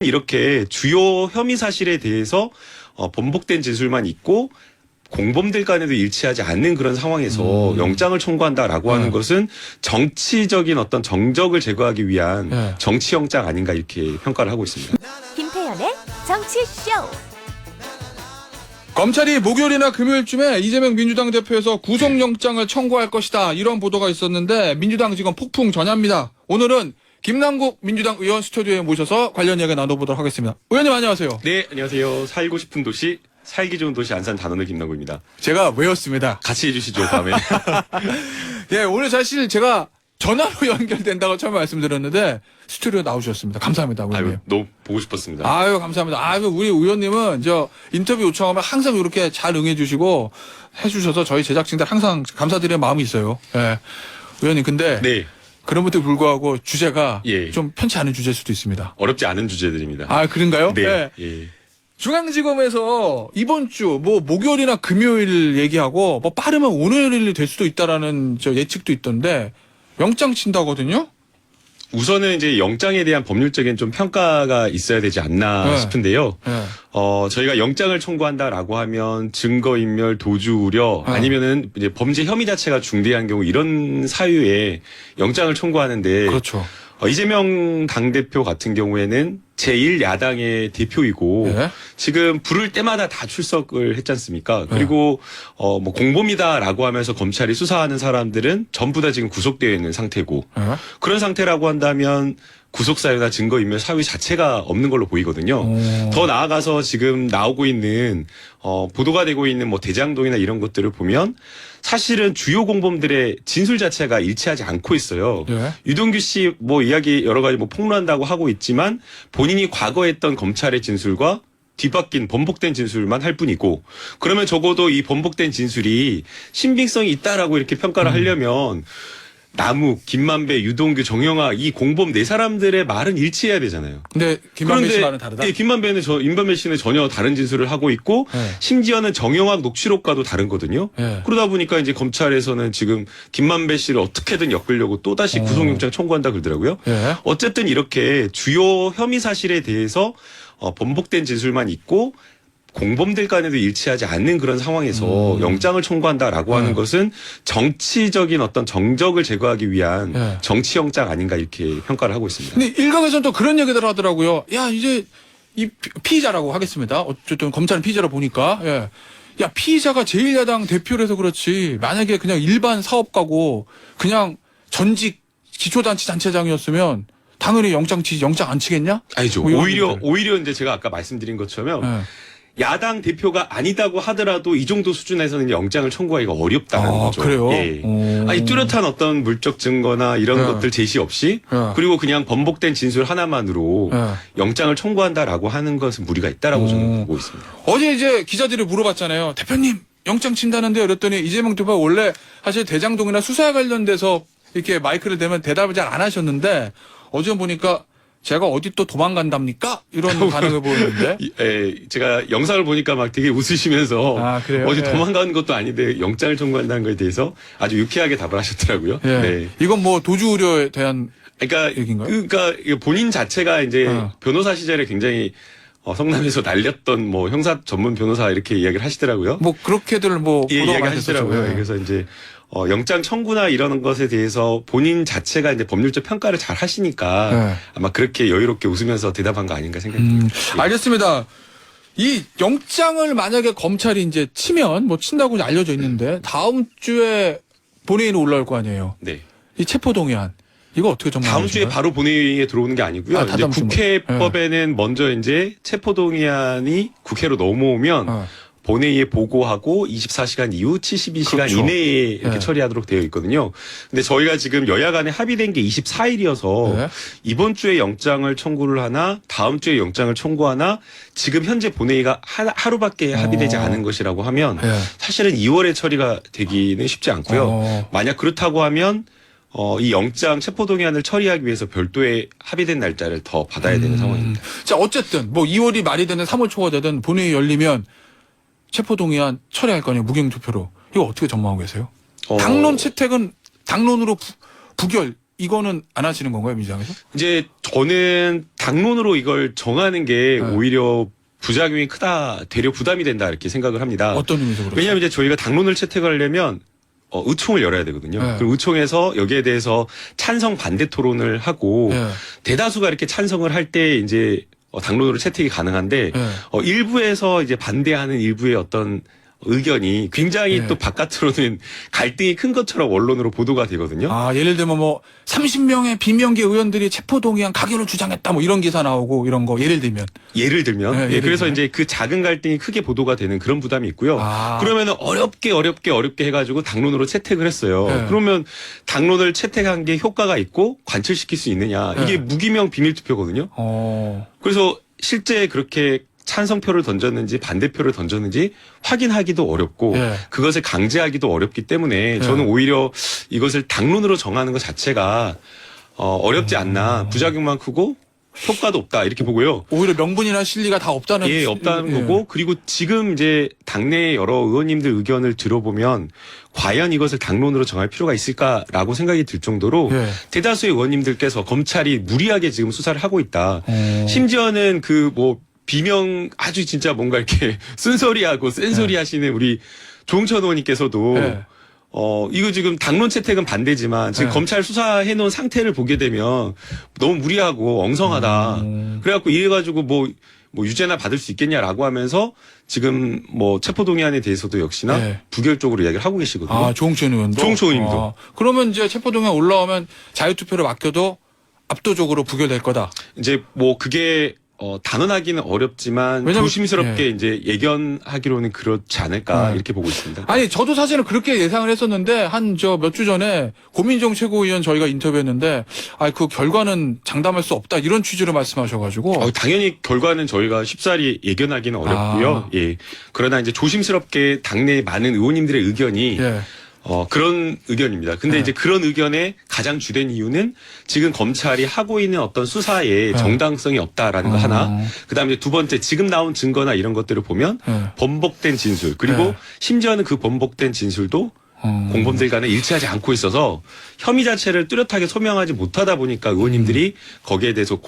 이렇게 주요 혐의 사실에 대해서 번복된 진술만 있고 공범들 간에도 일치하지 않는 그런 상황에서 영장을 청구한다라고 하는 것은 정치적인 어떤 정적을 제거하기 위한 정치영장 아닌가 이렇게 평가를 하고 있습니다. 김태현의 정치쇼. 검찰이 목요일이나 금요일쯤에 이재명 민주당 대표에서 구속영장을 청구할 것이다, 이런 보도가 있었는데 민주당 지금 폭풍 전야입니다. 오늘은 김남국 민주당 의원 스튜디오에 모셔서 관련 이야기 나눠보도록 하겠습니다. 의원님 안녕하세요. 네, 안녕하세요. 살고 싶은 도시, 살기 좋은 도시 안산 단원의 김남국입니다. 제가 외웠습니다. 같이 해주시죠, 다음에. 예, 오늘 사실 제가 전화로 연결된다고 처음에 말씀드렸는데 스튜디오 나오셨습니다. 감사합니다, 의원님. 아유, 너무 보고 싶었습니다. 아유, 감사합니다. 아유, 우리 의원님은 인터뷰 요청하면 항상 이렇게 잘 응해주시고 해주셔서 저희 제작진들 항상 감사드리는 마음이 있어요. 예. 의원님, 근데. 네. 그럼에도 불구하고 주제가 예. 좀 편치 않은 주제일 수도 있습니다. 어렵지 않은 주제들입니다. 아, 그런가요? 네. 네. 예. 중앙지검에서 이번 주 목요일이나 금요일 얘기하고 빠르면 오늘이 될 수도 있다라는 예측도 있던데 영장 친다거든요. 우선은 이제 영장에 대한 법률적인 좀 평가가 있어야 되지 않나 싶은데요. 저희가 영장을 청구한다라고 하면 증거인멸, 도주 우려, 아니면은 이제 범죄 혐의 자체가 중대한 경우 이런 사유에 영장을 청구하는데. 그렇죠. 이재명 당대표 같은 경우에는 제1야당의 대표이고 지금 부를 때마다 다 출석을 했지 않습니까? 그리고 뭐 공범이다라고 하면서 검찰이 수사하는 사람들은 전부 다 지금 구속되어 있는 상태고 그런 상태라고 한다면 구속 사유나 증거인멸 사유 자체가 없는 걸로 보이거든요. 더 나아가서 지금 나오고 있는 보도가 되고 있는 뭐 대장동이나 이런 것들을 보면 사실은 주요 공범들의 진술 자체가 일치하지 않고 있어요. 유동규 씨 뭐 이야기 여러 가지 뭐 폭로한다고 하고 있지만 본인이 과거에 했던 검찰의 진술과 뒤바뀐 번복된 진술만 할 뿐이고, 그러면 적어도 이 번복된 진술이 신빙성이 있다라고 이렇게 평가를 하려면 남욱, 김만배, 유동규, 정영아 이 공범 네 사람들의 말은 일치해야 되잖아요. 근데 김만배 씨 말은 다르다? 예, 임만배 씨는 전혀 다른 진술을 하고 있고 심지어는 정영학 녹취록과도 다르거든요. 그러다 보니까 이제 검찰에서는 지금 김만배 씨를 어떻게든 엮으려고 또다시 구속영장 청구한다 그러더라고요. 어쨌든 이렇게 주요 혐의 사실에 대해서 번복된 진술만 있고 공범들 간에도 일치하지 않는 그런 상황에서 영장을 청구한다라고 하는 것은 정치적인 어떤 정적을 제거하기 위한 정치영장 아닌가 이렇게 평가를 하고 있습니다. 근데 일각에서는 또 그런 얘기들 하더라고요. 야, 이제 이 피의자라고 하겠습니다. 어쨌든 검찰은 피의자라 보니까. 야, 피의자가 제1야당 대표라서 그렇지. 만약에 그냥 일반 사업가고 그냥 전직 기초단체 단체장이었으면 당연히 영장 안 치겠냐? 아니죠. 뭐 오히려 이제 제가 아까 말씀드린 것처럼 야당 대표가 아니다고 하더라도 이 정도 수준에서는 영장을 청구하기가 어렵다는 거죠. 그래요? 예. 아니 뚜렷한 어떤 물적 증거나 이런 것들 제시 없이 그리고 그냥 번복된 진술 하나만으로 영장을 청구한다라고 하는 것은 무리가 있다라고 저는 보고 있습니다. 어제 이제 기자들이 물어봤잖아요. 대표님 영장 친다는데, 그랬더니 이재명 대표가 원래 사실 대장동이나 수사에 관련돼서 이렇게 마이크를 대면 대답을 잘 안 하셨는데 어제 보니까 제가 어디 또 도망간답니까? 이런 반응을 보였는데. 제가 영상을 보니까 막 되게 웃으시면서 그래요? 어디 도망가는 것도 아닌데 영장을 청구한다는 것에 대해서 아주 유쾌하게 답을 하셨더라고요. 네. 이건 뭐 도주 우려에 대한 얘기인가요? 그러니까 본인 자체가 이제 변호사 시절에 굉장히 성남에서 날렸던 뭐 형사 전문 변호사 이렇게 이야기를 하시더라고요. 뭐 그렇게들 뭐 이야기 하시더라고요. 그래서 이제 영장 청구나 이런 것에 대해서 본인 자체가 이제 법률적 평가를 잘 하시니까 아마 그렇게 여유롭게 웃으면서 대답한 거 아닌가 생각합니다. 알겠습니다. 이 영장을 만약에 검찰이 이제 치면 뭐 친다고 알려져 있는데 다음 주에 본회의는 올라올 거 아니에요. 네. 이 체포동의안 이거 어떻게 전망하시나요? 다음 주에 바로 본회의에 들어오는 게 아니고요. 이제 국회법에는 먼저 이제 체포동의안이 국회로 넘어오면 본회의에 보고하고 24시간 이후 72시간 이내에 이렇게 처리하도록 되어 있거든요. 근데 저희가 지금 여야 간에 합의된 게 24일이어서 이번 주에 영장을 청구를 하나 다음 주에 영장을 청구하나 지금 현재 본회의가 하루밖에 합의되지 않은 것이라고 하면 사실은 2월에 처리가 되기는 쉽지 않고요. 만약 그렇다고 하면 이 영장 체포동의안을 처리하기 위해서 별도의 합의된 날짜를 더 받아야 되는 상황입니다. 자, 어쨌든 뭐 2월이 말이 되는 3월 초가 되든 본회의 열리면 체포동의안 처리할 거 아니에요. 무경투표로. 이거 어떻게 전망하고 계세요? 당론 채택은 당론으로 부결 이거는 안 하시는 건가요, 민주당에서? 이제 저는 당론으로 이걸 정하는 게 오히려 부작용이 크다, 되려 부담이 된다 이렇게 생각을 합니다. 어떤 의미에서 그렇죠? 왜냐하면 이제 저희가 당론을 채택하려면 의총을 열어야 되거든요. 네. 그럼 의총에서 여기에 대해서 찬성 반대 토론을 하고 네. 대다수가 이렇게 찬성을 할 때 이제 당론으로 채택이 가능한데 네. 일부에서 이제 반대하는 일부의 어떤 의견이 굉장히 네. 또 바깥으로는 갈등이 큰 것처럼 언론으로 보도가 되거든요. 아, 예를 들면 뭐 30명의 비명계 의원들이 체포동의안 가결을 주장했다 뭐 이런 기사 나오고 이런 거 예를 들면. 예를 들면 네, 예를 그래서 들면. 이제 그 작은 갈등이 크게 보도가 되는 그런 부담이 있고요. 아. 그러면은 어렵게 해가지고 당론으로 채택을 했어요. 네. 그러면 당론을 채택한 게 효과가 있고 관철시킬 수 있느냐? 이게 네. 무기명 비밀투표거든요. 그래서 실제 그렇게 찬성표를 던졌는지 반대표를 던졌는지 확인하기도 어렵고 예. 그것을 강제하기도 어렵기 때문에 저는 오히려 이것을 당론으로 정하는 것 자체가 어렵지 않나. 부작용만 크고 효과도 없다 이렇게 보고요. 오히려 명분이나 실리가 다 없다는. 예, 없다는 예. 거고 그리고 지금 이제 당내 여러 의원님들 의견을 들어보면 과연 이것을 당론으로 정할 필요가 있을까라고 생각이 들 정도로 예. 대다수의 의원님들께서 검찰이 무리하게 지금 수사를 하고 있다. 심지어는 그 뭐 비명 아주 진짜 뭔가 이렇게 쓴소리하고 센소리 하시는 우리 조홍천 의원님께서도 예. 이거 지금 당론 채택은 반대지만 지금 네. 검찰 수사해 놓은 상태를 보게 되면 너무 무리하고 엉성하다. 그래갖고 이래가지고 뭐 유죄나 받을 수 있겠냐라고 하면서 지금 뭐 체포동의안에 대해서도 역시나 네. 부결적으로 이야기를 하고 계시거든요. 아, 조홍천 의원도. 조홍천 의원님도. 그러면 이제 체포동의안 올라오면 자유투표를 맡겨도 압도적으로 부결될 거다. 이제 뭐 그게 단언하기는 어렵지만 왜냐면- 조심스럽게 예. 이제 예견하기로는 그렇지 않을까 네. 이렇게 보고 있습니다. 아니, 저도 사실은 그렇게 예상을 했었는데, 한 몇 주 전에 고민정 최고위원 저희가 인터뷰했는데, 그 결과는 장담할 수 없다, 이런 취지로 말씀하셔가지고. 당연히 결과는 저희가 쉽사리 예견하기는 어렵고요. 예. 그러나 이제 조심스럽게 당내 많은 의원님들의 의견이 예. 그런 의견입니다. 근데 네. 이제 그런 의견의 가장 주된 이유는 지금 검찰이 하고 있는 어떤 수사에 정당성이 없다라는 거 하나. 그다음에 이제 두 번째 지금 나온 증거나 이런 것들을 보면 번복된 진술 그리고 네. 심지어는 그 번복된 진술도 공범들 간에 일치하지 않고 있어서 혐의 자체를 뚜렷하게 소명하지 못하다 보니까 의원님들이 거기에 대해서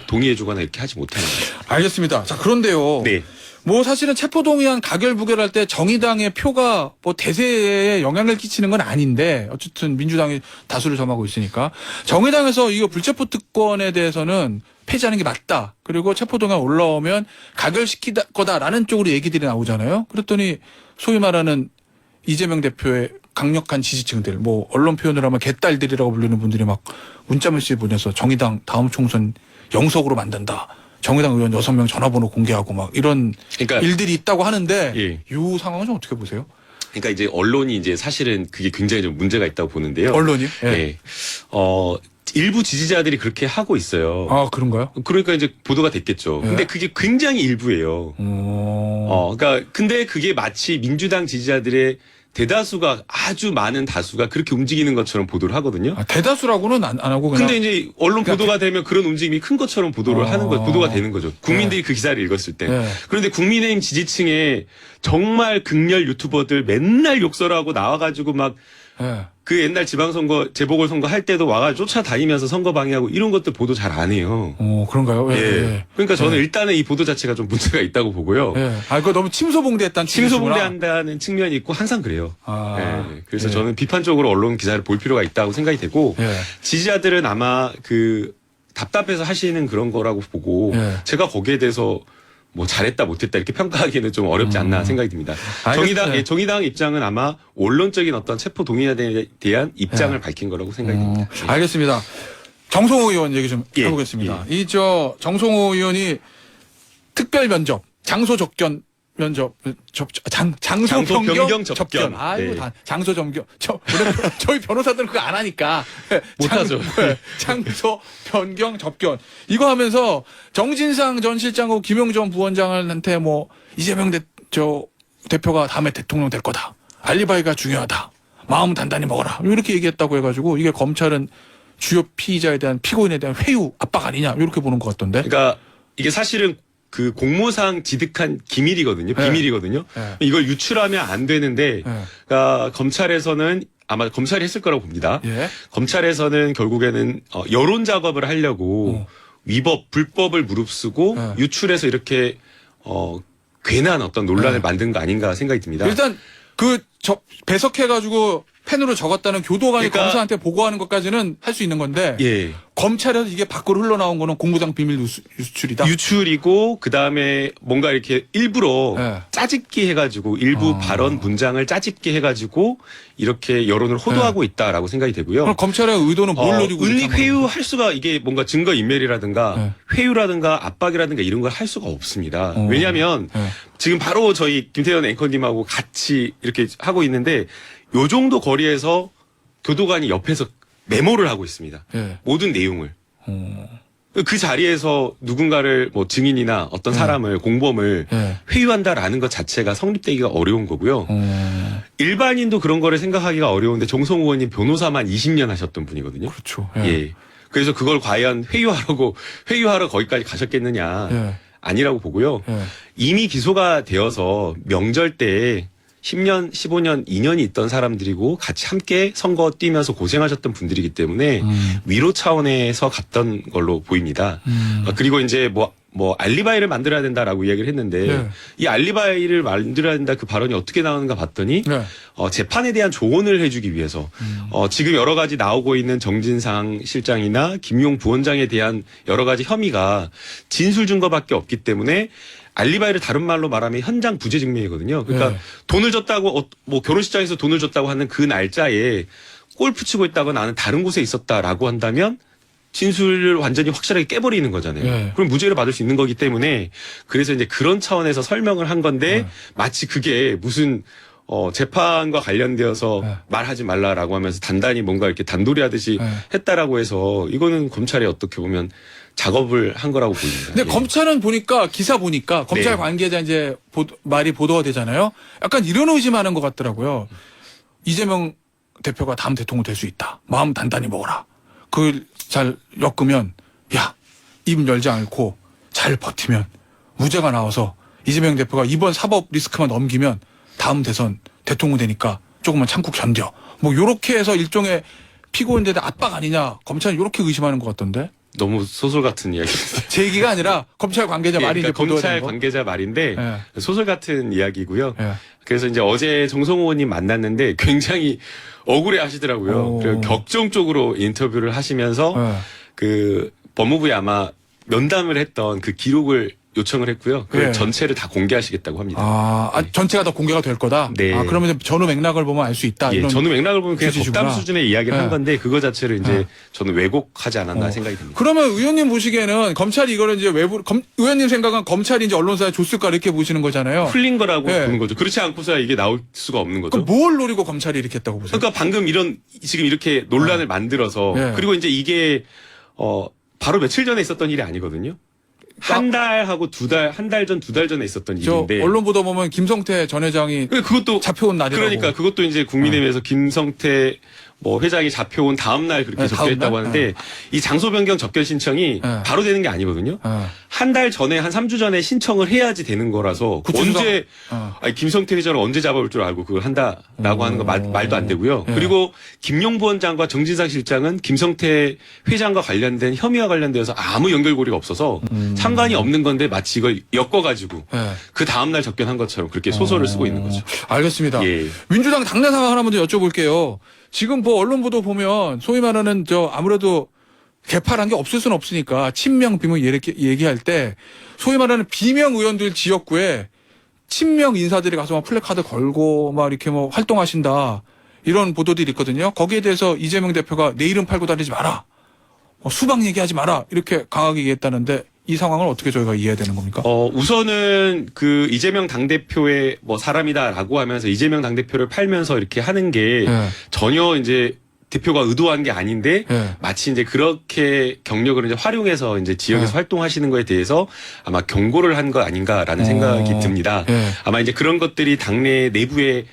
동의해주거나 이렇게 하지 못하는 거죠. 알겠습니다. 자, 그런데요. 네. 뭐 사실은 체포동의안 가결 부결할 때 정의당의 표가 뭐 대세에 영향을 끼치는 건 아닌데 어쨌든 민주당이 다수를 점하고 있으니까 정의당에서 이거 불체포 특권에 대해서는 폐지하는 게 맞다. 그리고 체포동의안 올라오면 가결시킬 거다라는 쪽으로 얘기들이 나오잖아요. 그랬더니 소위 말하는 이재명 대표의 강력한 지지층들, 뭐 언론 표현을 하면 개딸들이라고 부르는 분들이 막 문자 메시지 보내서 정의당 다음 총선 영석으로 만든다. 정의당 의원 6명 전화번호 공개하고 막 이런 그러니까 일들이 있다고 하는데 예. 이 상황은 좀 어떻게 보세요? 그러니까 이제 언론이 이제 사실은 그게 굉장히 좀 문제가 있다고 보는데요. 언론이요? 예. 네. 일부 지지자들이 그렇게 하고 있어요. 아, 그런가요? 그러니까 이제 보도가 됐겠죠. 예. 근데 그게 굉장히 일부예요. 그러니까 근데 그게 마치 민주당 지지자들의 대다수가 아주 많은 다수가 그렇게 움직이는 것처럼 보도를 하거든요. 대다수라고는 안 하고 그냥 근데 이제 언론 보도가 되면 그런 움직임이 큰 것처럼 보도를 하는 거, 보도가 되는 거죠. 국민들이 그 기사를 읽었을 때. 네. 그런데 국민의힘 지지층에 정말 극렬 유튜버들 맨날 욕설하고 나와가지고 막 예. 그 옛날 지방선거 재보궐선거 할 때도 와가지고 쫓아다니면서 선거 방해하고 이런 것들 보도 잘 안 해요. 그런가요? 예. 예. 예. 그러니까 저는 일단은 이 보도 자체가 좀 문제가 있다고 보고요. 예. 그거 너무 침소봉대했다는 침소봉대한다는 측면이 있고 항상 그래요. 예. 그래서 예. 저는 비판적으로 언론 기사를 볼 필요가 있다고 생각이 되고 예. 지지자들은 아마 그 답답해서 하시는 그런 거라고 보고 예. 제가 거기에 대해서 뭐 잘했다 못했다 이렇게 평가하기는 좀 어렵지 않나 생각이 듭니다. 알겠습니다. 정의당 입장은 아마 원론적인 어떤 체포 동의안에 대한 입장을 밝힌 거라고 생각이 듭니다. 알겠습니다. 정성호 의원 얘기 좀 예. 해보겠습니다. 정성호 의원이 특별 면접, 장소 접견 면접, 장소 변경 접견. 아이고, 네. 장소 점경. 저희 변호사들은 그거 안 하니까. 못하죠. 장소 변경 접견. 이거 하면서 정진상 전 실장하고 김용전 부원장한테 뭐 이재명 대표가 다음에 대통령 될 거다. 알리바이가 중요하다. 마음 단단히 먹어라. 이렇게 얘기했다고 해가지고 이게 검찰은 주요 피의자에 대한 피고인에 대한 회유 압박 아니냐 이렇게 보는 것 같던데. 그러니까 이게 사실은 그 공모상 지득한 기밀이거든요. 네. 비밀이거든요. 네. 이걸 유출하면 안 되는데 네. 그러니까 검찰에서는 아마 검찰이 했을 거라고 봅니다. 예. 검찰에서는 결국에는 여론 작업을 하려고 위법, 불법을 무릅쓰고 예. 유출해서 이렇게 괜한 어떤 논란을 예. 만든 거 아닌가 생각이 듭니다. 일단 배석해가지고 펜으로 적었다는 교도관이 그러니까- 검사한테 보고하는 것까지는 할 수 있는 건데 예. 검찰에서 이게 밖으로 흘러나온 거는 공무상 비밀 유출이다. 유출이고 그다음에 뭔가 이렇게 일부러 예. 짜집기 해가지고 일부 발언 문장을 짜집기 해가지고 이렇게 여론을 호도하고 있다라고 생각이 되고요. 그럼 검찰의 의도는 뭘 노리고 은리 이렇게 하는 회유할 수가 이게 뭔가 증거 인멸이라든가 네. 회유라든가 압박이라든가 이런 걸 할 수가 없습니다. 왜냐하면 네. 지금 바로 저희 김태현 앵커님하고 같이 이렇게 하고 있는데 요 정도 거리에서 교도관이 옆에서 메모를 하고 있습니다. 예. 모든 내용을. 그 자리에서 누군가를 뭐 증인이나 어떤 사람을 공범을 예. 회유한다라는 것 자체가 성립되기가 어려운 거고요. 일반인도 그런 거를 생각하기가 어려운데 정성호 의원님 변호사만 20년 하셨던 분이거든요. 그렇죠. 예. 그래서 그걸 과연 회유하러 거기까지 가셨겠느냐. 예. 아니라고 보고요. 예. 이미 기소가 되어서 명절 때 10년, 15년, 2년이 있던 사람들이고 같이 함께 선거 뛰면서 고생하셨던 분들이기 때문에 위로 차원에서 갔던 걸로 보입니다. 그리고 이제 뭐 알리바이를 만들어야 된다라고 이야기를 했는데 네. 이 알리바이를 만들어야 된다 그 발언이 어떻게 나오는가 봤더니 네. 재판에 대한 조언을 해주기 위해서 지금 여러 가지 나오고 있는 정진상 실장이나 김용 부원장에 대한 여러 가지 혐의가 진술 증거밖에 없기 때문에 알리바이를 다른 말로 말하면 현장 부재 증명이거든요. 그러니까 네. 돈을 줬다고 뭐 결혼식장에서 돈을 줬다고 하는 그 날짜에 골프 치고 있다고 나는 다른 곳에 있었다라고 한다면 진술을 완전히 확실하게 깨버리는 거잖아요. 네. 그럼 무죄를 받을 수 있는 거기 때문에 그래서 이제 그런 차원에서 설명을 한 건데 네. 마치 그게 무슨 재판과 관련되어서 네. 말하지 말라라고 하면서 단단히 뭔가 이렇게 단도리 하듯이 네. 했다라고 해서 이거는 검찰이 어떻게 보면 작업을 한 거라고 보입니다. 근데 예. 검찰은 보니까 기사 보니까 검찰 네. 관계자 이제 말이 보도가 되잖아요. 약간 이런 의심하는 것 같더라고요. 이재명 대표가 다음 대통령 될 수 있다. 마음 단단히 먹어라. 그걸 잘 엮으면 입 열지 않고 잘 버티면 무죄가 나와서 이재명 대표가 이번 사법 리스크만 넘기면 다음 대선 대통령 되니까 조금만 참고 견뎌. 뭐 요렇게 해서 일종의 피고인들의 압박 아니냐. 검찰은 요렇게 의심하는 것 같던데. 너무 소설 같은 이야기입니다. 제 얘기가 아니라 검찰 관계자 말이 그러니까 이제 보도가 검찰 된 거. 관계자 말인데 예. 소설 같은 이야기고요. 예. 그래서 이제 어제 정성호 의원님 만났는데 굉장히 억울해 하시더라고요. 오. 그리고 격정적으로 인터뷰를 하시면서 예. 그 법무부에 아마 면담을 했던 그 기록을 요청을 했고요. 그 네. 전체를 다 공개하시겠다고 합니다. 전체가 다 공개가 될 거다? 네. 그러면 전후 맥락을 보면 알 수 있다? 예, 이런. 저는 맥락을 보면 그냥 취지시구나. 덕담 수준의 이야기를 네. 한 건데 그거 자체를 이제 네. 저는 왜곡하지 않았나 생각이 듭니다. 그러면 의원님 보시기에는 검찰이 이거를 이제 의원님 생각은 검찰이 이제 언론사에 줬을까 이렇게 보시는 거잖아요. 풀린 거라고 네. 보는 거죠. 그렇지 않고서 이게 나올 수가 없는 거죠. 그럼 뭘 노리고 검찰이 이렇게 했다고 보세요? 그러니까 방금 지금 이렇게 논란을 만들어서 네. 그리고 이제 이게 바로 며칠 전에 있었던 일이 아니거든요. 한 달하고 한 달 전, 두 달 전에 있었던 저 일인데. 언론 보도 보면 김성태 전 회장이 그것도 잡혀온 날이라고. 그러니까 그것도 이제 국민의힘에서 김성태 회장이 잡혀온 다음 날 그렇게 네, 접견했다고 다음 날? 하는데 이 장소 변경 접견 신청이 네. 바로 되는 게 아니거든요. 한 달 전에 한 3주 전에 신청을 해야지 되는 거라서 구치소장. 언제 아니 김성태 회장을 언제 잡아올 줄 알고 그걸 한다라고 하는 거 말도 안 되고요. 네. 그리고 김용 부원장과 정진상 실장은 김성태 회장과 관련된 혐의와 관련되어서 아무 연결고리가 없어서 상관이 없는 건데 마치 이걸 엮어가지고 네. 그 다음 날 접견한 것처럼 그렇게 소설을 쓰고 있는 거죠. 알겠습니다. 예. 민주당 당내 상황 하나 먼저 여쭤볼게요. 지금 언론 보도 보면 소위 말하는 아무래도 개파란 게 없을 수는 없으니까 친명 비명 얘기할 때 소위 말하는 비명 의원들 지역구에 친명 인사들이 가서 막 플래카드 걸고 막 이렇게 활동하신다 이런 보도들이 있거든요. 거기에 대해서 이재명 대표가 내 이름 팔고 다니지 마라. 수박 얘기하지 마라. 이렇게 강하게 얘기했다는데 이 상황을 어떻게 저희가 이해해야 되는 겁니까? 우선은 그 이재명 당대표의 사람이다라고 하면서 이재명 당대표를 팔면서 이렇게 하는 게 네. 전혀 이제 대표가 의도한 게 아닌데 네. 마치 이제 그렇게 경력을 이제 활용해서 이제 지역에서 네. 활동하시는 거에 대해서 아마 경고를 한 거 아닌가라는 생각이 듭니다. 네. 아마 이제 그런 것들이 당내 내부에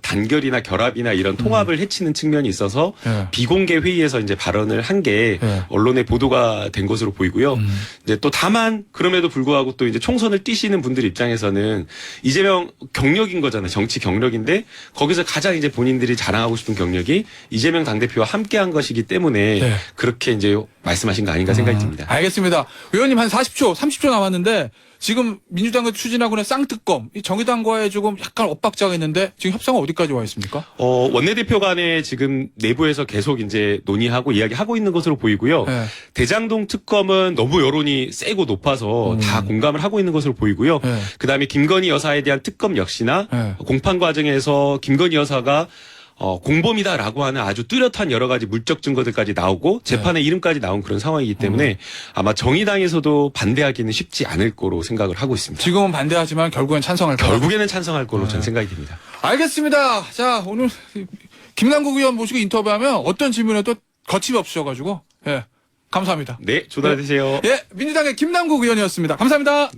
단결이나 결합이나 이런 통합을 해치는 측면이 있어서 예. 비공개 회의에서 이제 발언을 한 게 예. 언론에 보도가 된 것으로 보이고요. 이제 또 다만 그럼에도 불구하고 또 이제 총선을 뛰시는 분들 입장에서는 이재명 경력인 거잖아요. 정치 경력인데 거기서 가장 이제 본인들이 자랑하고 싶은 경력이 이재명 당대표와 함께한 것이기 때문에 네. 그렇게 이제 말씀하신 거 아닌가 생각이 듭니다. 알겠습니다. 의원님 한 40초, 30초 남았는데 지금 민주당이 추진하고 있는 쌍특검, 이 정의당과의 조금 약간 엇박자가 있는데 지금 협상은 어디까지 와 있습니까? 원내대표 간에 지금 내부에서 계속 이제 논의하고 이야기하고 있는 것으로 보이고요. 네. 대장동 특검은 너무 여론이 세고 높아서 다 공감을 하고 있는 것으로 보이고요. 네. 그다음에 김건희 여사에 대한 특검 역시나 네. 공판 과정에서 김건희 여사가 공범이다라고 하는 아주 뚜렷한 여러 가지 물적 증거들까지 나오고 재판에 이름까지 나온 그런 상황이기 때문에 아마 정의당에서도 반대하기는 쉽지 않을 거로 생각을 하고 있습니다. 지금은 반대하지만 결국엔 찬성할 거다. 결국에는 찬성할 걸로 저는 생각이 됩니다. 알겠습니다. 자, 오늘 김남국 의원 모시고 인터뷰하면 어떤 질문에도 거침없으셔가지고, 예. 감사합니다. 네, 조달되세요. 예, 민주당의 김남국 의원이었습니다. 감사합니다.